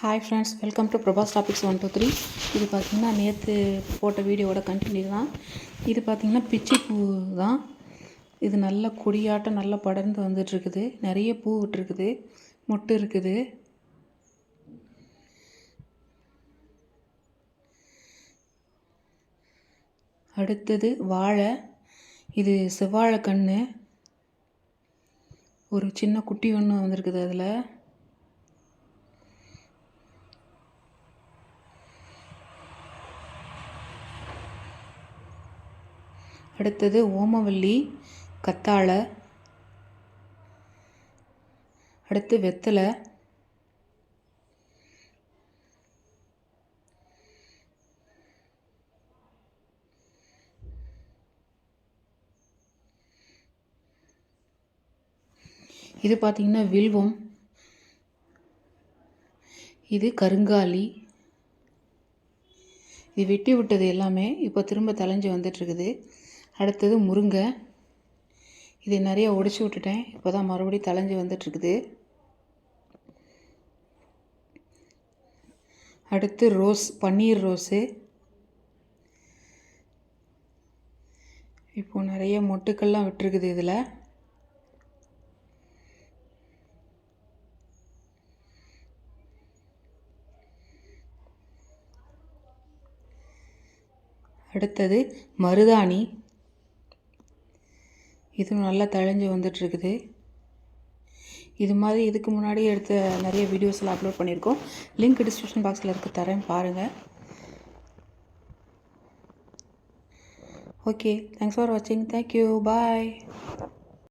Hi friends, welcome to Prabhas topics 123. இது பார்த்திங்கன்னா நேற்று போட்ட வீடியோவோட கண்டினியூ தான். இது பார்த்திங்கன்னா பிச்சி பூ தான். இது நல்ல கொடியாட்டம் நல்லா படர்ந்து வந்துட்டுருக்குது. நிறைய பூ விட்டுருக்குது, மொட்டு இருக்குது. அடுத்தது வாழை. இது செவ்வாழை கன்று. ஒரு சின்ன குட்டி ஒன்று வந்திருக்குது. அதில் அடுத்தது ஓமவல்லி, கத்தாழை, அடுத்து வெத்தலை, இது பார்த்திங்கன்னா வில்வம், இது கருங்காலி. இது வெட்டி விட்டது எல்லாமே இப்போ திரும்ப தழைஞ்சி வந்துட்டுருக்குது. அடுத்தது முருங்கை. இதை நிறைய உடைச்சி விட்டுட்டேன், இப்போ தான் மறுபடியும் தழைஞ்சி வந்துட்டுருக்குது. அடுத்து ரோஸ், பன்னீர் ரோஸு. இப்போது நிறைய மொட்டுக்கள்லாம் விட்டுருக்குது இதில். அடுத்தது மருதாணி. இதுவும் நல்லா தழைஞ்சி வந்துட்டுருக்குது. இது மாதிரி இதுக்கு முன்னாடி எடுத்த நிறைய வீடியோஸில் அப்லோட் பண்ணியிருக்கோம். லிங்க் டிஸ்கிரிப்ஷன் பாக்ஸில் இருக்க தரேன், பாருங்கள். ஓகே, தேங்க்ஸ் ஃபார் வாட்சிங். தேங்க்யூ, பாய்.